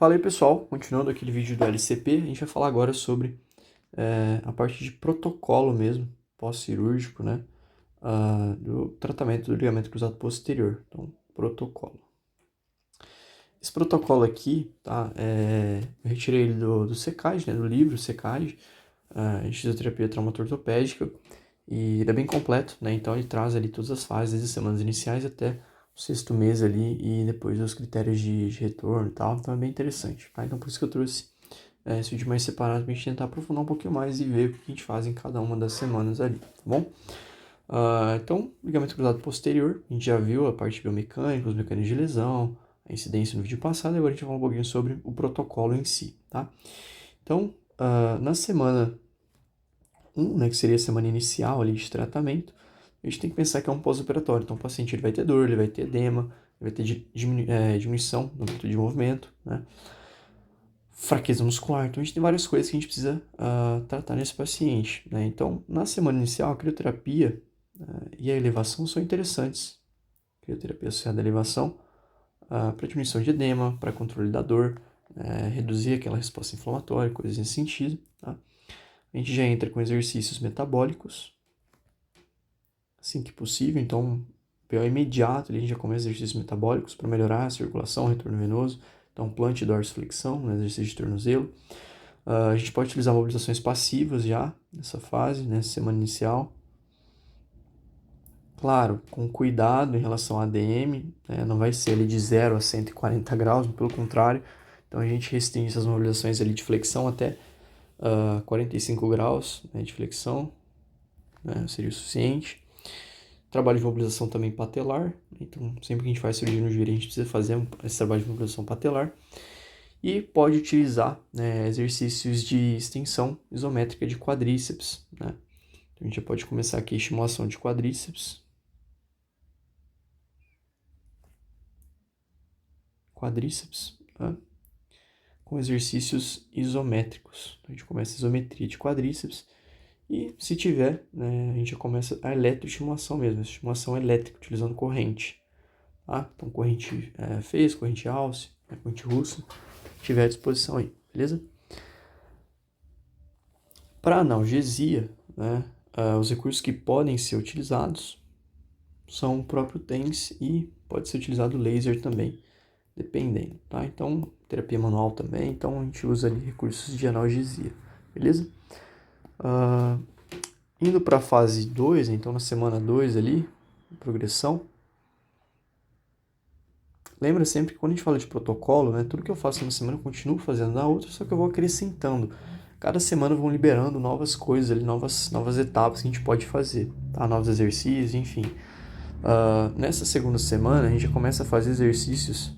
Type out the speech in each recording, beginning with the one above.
Fala aí, pessoal, continuando aquele vídeo do LCP, a gente vai falar agora sobre a parte de protocolo mesmo, pós-cirúrgico, né, do tratamento do ligamento cruzado posterior, então, protocolo. Esse protocolo aqui, tá, eu retirei ele do SECAG, né, do livro SECAG, de fisioterapia traumato-ortopédica, e ele é bem completo, né, então ele traz ali todas as fases, desde as semanas iniciais até o sexto mês ali, e depois os critérios de retorno e tal, então é bem interessante, tá? Então por isso que eu trouxe esse vídeo mais separado pra gente tentar aprofundar um pouquinho mais e ver o que a gente faz em cada uma das semanas ali, tá bom? Então, ligamento cruzado posterior, a gente já viu a parte biomecânica, os mecanismos de lesão, a incidência no vídeo passado, e agora a gente vai falar um pouquinho sobre o protocolo em si, tá? Então, na semana 1, né, que seria a semana inicial ali de tratamento, a gente tem que pensar que é um pós-operatório. Então, o paciente ele vai ter dor, ele vai ter edema, ele vai ter diminuição no amplitude de movimento, né? Fraqueza muscular. Então, a gente tem várias coisas que a gente precisa tratar nesse paciente, né? Então, na semana inicial, a crioterapia e a elevação são interessantes. Crioterapia associada à elevação para diminuição de edema, para controle da dor, reduzir aquela resposta inflamatória, coisas nesse sentido, tá? A gente já entra com exercícios metabólicos, assim que possível. Então, PO imediato, a gente já começa exercícios metabólicos para melhorar a circulação, retorno venoso. Então, plant, dorsiflexão, né, exercício de tornozelo. A gente pode utilizar mobilizações passivas já nessa fase, nessa semana inicial. Claro, com cuidado em relação à ADM, né, não vai ser ali de 0 a 140 graus, pelo contrário. Então, a gente restringe essas mobilizações ali de flexão até 45 graus, né, de flexão, né, seria o suficiente. Trabalho de mobilização também patelar, então sempre que a gente faz cirurgia no joelho a gente precisa fazer esse trabalho de mobilização patelar. E pode utilizar, né, exercícios de extensão isométrica de quadríceps, né? Então a gente já pode começar aqui a estimulação de quadríceps. Tá? Com exercícios isométricos. Então, a gente começa a isometria de quadríceps. E se tiver, né, a gente já começa a eletroestimulação mesmo, a estimulação elétrica, utilizando corrente. Tá? Então, corrente Fez, corrente Alce, corrente russa, tiver à disposição aí, beleza? Para analgesia, né, os recursos que podem ser utilizados são o próprio TENS e pode ser utilizado laser também, dependendo, tá? Então, terapia manual também, então a gente usa ali recursos de analgesia, beleza? Indo para a fase 2, então na semana 2 ali, progressão. Lembra sempre que quando a gente fala de protocolo, né, tudo que eu faço na semana eu continuo fazendo na outra, só que eu vou acrescentando. Cada semana vão liberando novas coisas ali, novas etapas que a gente pode fazer, tá? Novos exercícios, enfim. Nessa segunda semana a gente já começa a fazer exercícios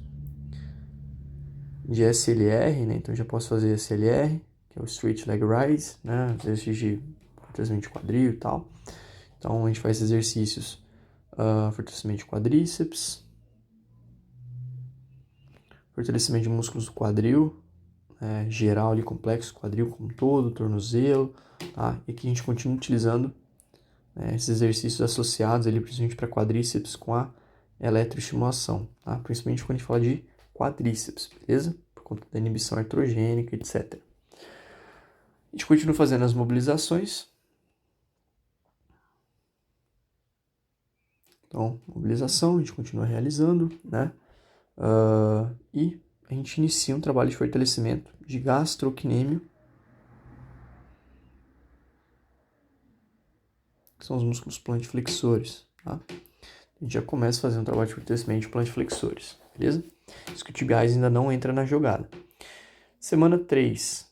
de SLR, né? Então eu já posso fazer SLR, que é o Straight Leg Rise, né? Exercício de fortalecimento de quadril e tal. Então a gente faz exercícios fortalecimento de quadríceps, fortalecimento de músculos do quadril, geral ali, complexo, quadril como um todo, tornozelo, tá? E aqui a gente continua utilizando esses exercícios associados ali, principalmente para quadríceps com a eletroestimulação, tá? Principalmente quando a gente fala de quadríceps, beleza? Por conta da inibição artrogênica, etc. A gente continua fazendo as mobilizações. Então, mobilização, a gente continua realizando, né? E a gente inicia um trabalho de fortalecimento de gastrocnêmio, que são os músculos plantiflexores, tá? A gente já começa a fazer um trabalho de fortalecimento de plantiflexores, beleza? Isquiotibiais ainda não entra na jogada. Semana 3.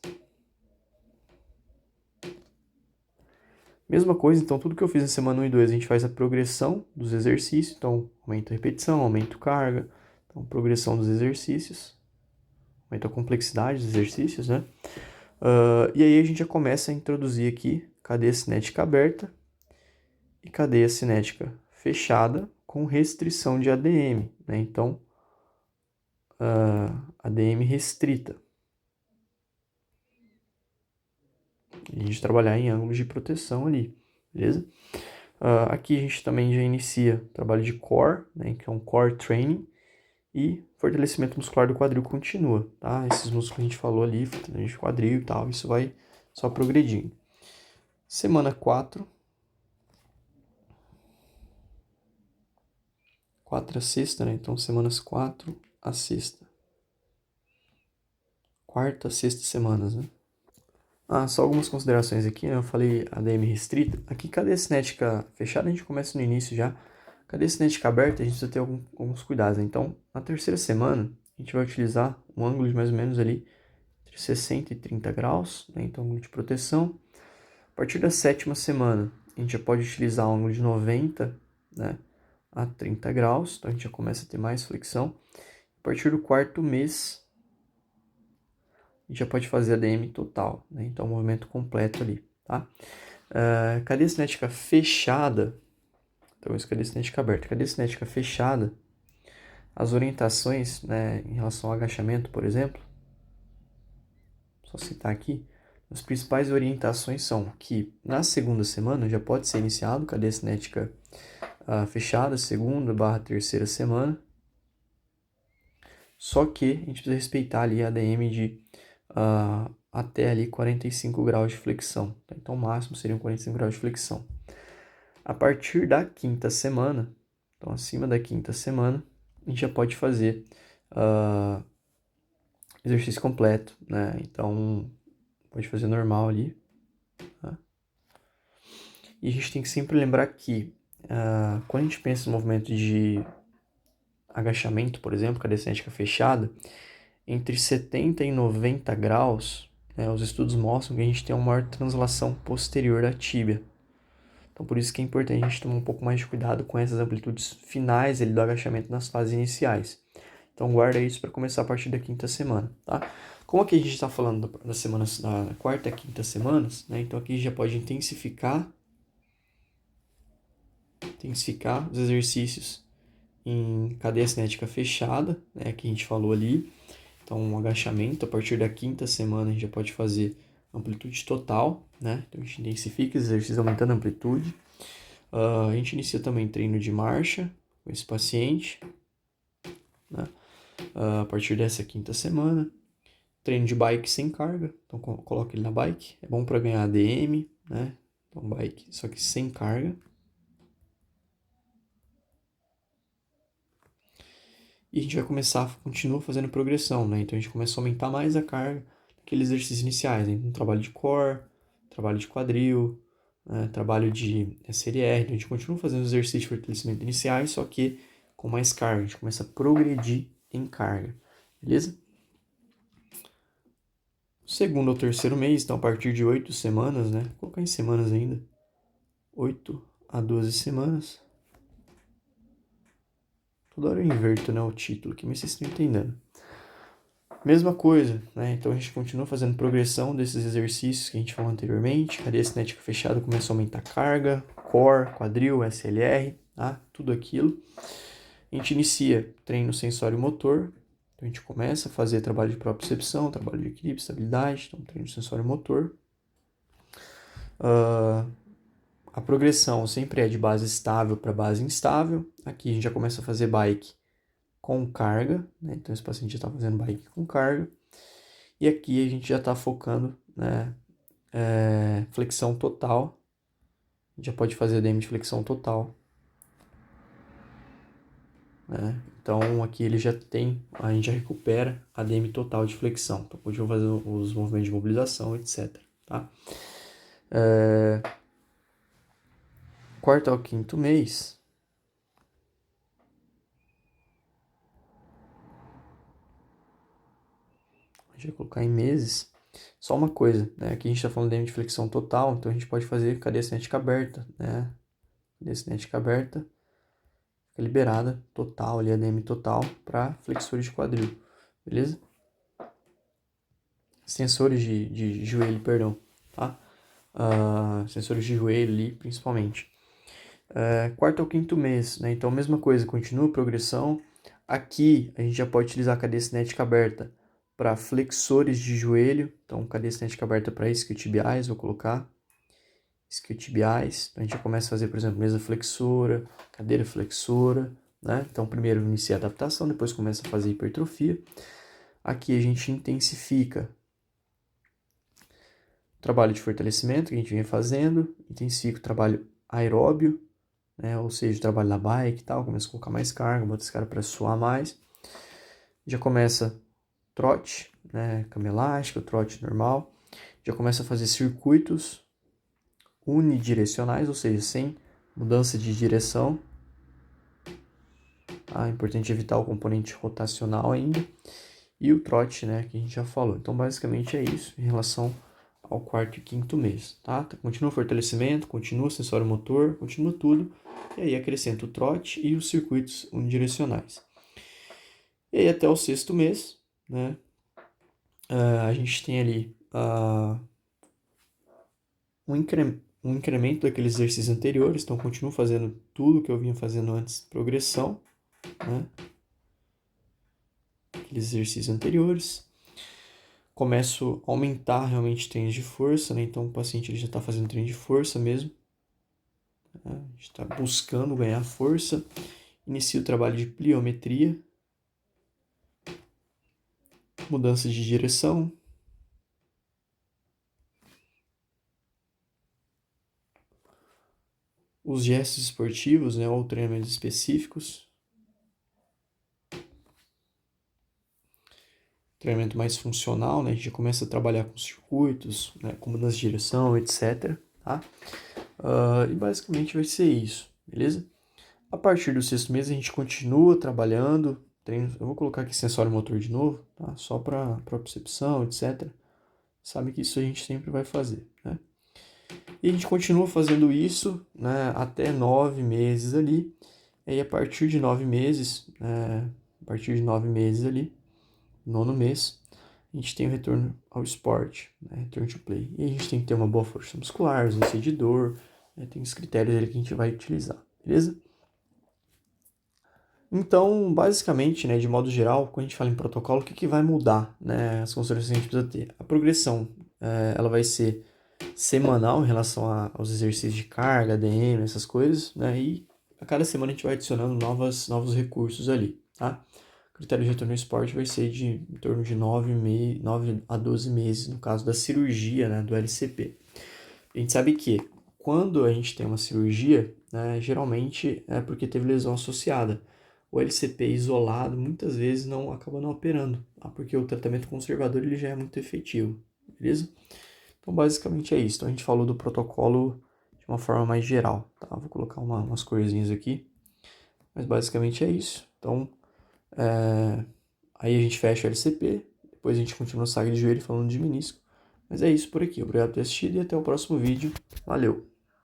Mesma coisa, então tudo que eu fiz na semana 1 e 2, a gente faz a progressão dos exercícios, então aumenta a repetição, aumenta a carga, então progressão dos exercícios, aumenta a complexidade dos exercícios, né? E aí a gente já começa a introduzir aqui cadeia cinética aberta e cadeia cinética fechada com restrição de ADM, né? Então, ADM restrita. E a gente trabalhar em ângulos de proteção ali, beleza? Aqui a gente também já inicia trabalho de core, né, que é um core training, E fortalecimento muscular do quadril continua, tá? Esses músculos que a gente falou ali, fortalecimento do quadril e tal, isso vai só progredindo. Semana 4. 4 a sexta, né? Então, semanas 4 a sexta. Quarta, sexta semanas, né? Só algumas considerações aqui, né? Eu falei ADM restrita. Aqui, cadeia cinética fechada, a gente começa no início já. Cadeia cinética aberta, a gente precisa ter alguns cuidados, né? Então, na terceira semana, a gente vai utilizar um ângulo de mais ou menos ali entre 60 e 30 graus, né? Então, ângulo de proteção. A partir da sétima semana, a gente já pode utilizar um ângulo de 90, né, a 30 graus. Então, a gente já começa a ter mais flexão. A partir do quarto mês, a gente já pode fazer ADM total, né? Então, o movimento completo ali, tá? Cadeia cinética fechada. Então, isso é cadeia cinética aberta. Cadeia cinética fechada, as orientações, né, em relação ao agachamento, por exemplo, só citar aqui, as principais orientações são que na segunda semana já pode ser iniciado cadeia cinética fechada, segunda barra terceira semana, só que a gente precisa respeitar ali a ADM de até ali 45 graus de flexão. Então, o máximo seriam 45 graus de flexão. A partir da quinta semana, então acima da quinta semana, a gente já pode fazer exercício completo, né? Então, pode fazer normal ali. Tá? E a gente tem que sempre lembrar que quando a gente pensa no movimento de agachamento, por exemplo, cadeia cinética fechada, entre 70 e 90 graus, né, os estudos mostram que a gente tem uma maior translação posterior da tíbia. Então, por isso que é importante a gente tomar um pouco mais de cuidado com essas amplitudes finais ali do agachamento nas fases iniciais. Então, guarda isso para começar a partir da quinta semana, tá? Como aqui a gente está falando das semanas da quarta e quinta semanas, né? Então, aqui já pode intensificar os exercícios em cadeia cinética fechada, né? Que a gente falou ali. Então, um agachamento, a partir da quinta semana, a gente já pode fazer amplitude total, né? Então, a gente intensifica os exercícios aumentando a amplitude. A gente inicia também treino de marcha com esse paciente, né? A partir dessa quinta semana. Treino de bike sem carga, então coloca ele na bike. É bom para ganhar ADM, né? Então, bike, só que sem carga. E a gente vai continua fazendo progressão, né? Então, a gente começa a aumentar mais a carga daqueles exercícios iniciais, né? Um trabalho de core, trabalho de quadril, né? Trabalho de SLR. Então, a gente continua fazendo os exercícios de fortalecimento iniciais, só que com mais carga. A gente começa a progredir em carga, beleza? Segundo ou terceiro mês, então a partir de 8 semanas, né? Vou colocar em semanas ainda. 8 a 12 semanas. Toda hora eu inverto, né, o título aqui, mas vocês estão entendendo. Mesma coisa, né? Então a gente continua fazendo progressão desses exercícios que a gente falou anteriormente. Cadeia cinética fechada começa a aumentar a carga, core, quadril, SLR, tá? Tudo aquilo. A gente inicia treino sensório motor. Então a gente começa a fazer trabalho de propriocepção, trabalho de equilíbrio, estabilidade, então treino sensório motor. A progressão sempre é de base estável para base instável. Aqui a gente já começa a fazer bike com carga, né? Então esse paciente já está fazendo bike com carga. E aqui a gente já está focando, né, flexão total. A gente já pode fazer ADM de flexão total, né? Então aqui ele já tem, a gente já recupera ADM total de flexão. Então pode fazer os movimentos de mobilização, etc. Tá? Quarto ao quinto mês, a gente vai colocar em meses. Só uma coisa, né? Aqui a gente está falando de ADM de flexão total, então a gente pode fazer cadeia cinética aberta, né? Cadeia cinética aberta, fica liberada total, ali ADM total para flexores de quadril, beleza? Sensores de joelho, perdão, tá? Sensores de joelho ali, principalmente. Quarto ao quinto mês, né? Então, mesma coisa, continua a progressão. Aqui, a gente já pode utilizar a cadeia cinética aberta para flexores de joelho. Então, cadeia cinética aberta para isquiotibiais, vou colocar. Isquiotibiais. Então, a gente já começa a fazer, por exemplo, mesa flexora, cadeira flexora, né? Então, primeiro inicia a adaptação, depois começa a fazer hipertrofia. Aqui a gente intensifica o trabalho de fortalecimento que a gente vem fazendo, intensifica o trabalho aeróbio, né? Ou seja, o trabalho da bike e tal, começa a colocar mais carga, bota esse cara para suar mais. Já começa trote, né? Cama elástica, trote normal. Já começa a fazer circuitos unidirecionais, ou seja, sem mudança de direção. É importante evitar o componente rotacional ainda. E o trote, né, que a gente já falou. Então, basicamente é isso em relação ao quarto e quinto mês, tá? Continua o fortalecimento, continua o sensório motor, continua tudo. E aí acrescenta o trote e os circuitos unidirecionais. E aí até o sexto mês, né, a gente tem ali um incremento daqueles exercícios anteriores. Então, continuo fazendo tudo que eu vinha fazendo antes, progressão, né? Aqueles exercícios anteriores. Começo a aumentar realmente treinos de força, né? Então o paciente ele já está fazendo treino de força mesmo, né? A gente está buscando ganhar força. Inicia o trabalho de pliometria, mudança de direção, os gestos esportivos, né? Ou treinamentos específicos, treinamento mais funcional, né? A gente já começa a trabalhar com circuitos, né? Com mudança de direção, etc. Tá? E basicamente vai ser isso, beleza? A partir do sexto mês a gente continua trabalhando treinos. Eu vou colocar aqui sensório motor de novo, tá? Só para propriocepção, etc. Sabe que isso a gente sempre vai fazer, né? E a gente continua fazendo isso, né, até 9 meses ali. E aí a partir de 9 meses, ali, nono mês, a gente tem o retorno ao esporte, né, return to play. E a gente tem que ter uma boa força muscular, ausência de dor, né, tem os critérios ali que a gente vai utilizar, beleza? Então, basicamente, né, de modo geral, quando a gente fala em protocolo, o que vai mudar, né, as considerações que a gente precisa ter? A progressão, ela vai ser semanal em relação aos exercícios de carga, ADM, essas coisas, né, e a cada semana a gente vai adicionando novos recursos ali, tá? O critério de retorno ao esporte vai ser de em torno de 9 a 12 meses, no caso da cirurgia, né, do LCP. A gente sabe que quando a gente tem uma cirurgia, né, geralmente é porque teve lesão associada. O LCP isolado muitas vezes acaba não operando, tá? Porque o tratamento conservador ele já é muito efetivo, beleza? Então basicamente é isso. Então a gente falou do protocolo de uma forma mais geral, tá? Vou colocar umas corzinhas aqui, mas basicamente é isso. Então aí a gente fecha o LCP, depois a gente continua a saga de joelho falando de menisco. Mas é isso por aqui. Obrigado por ter assistido e até o próximo vídeo. Valeu!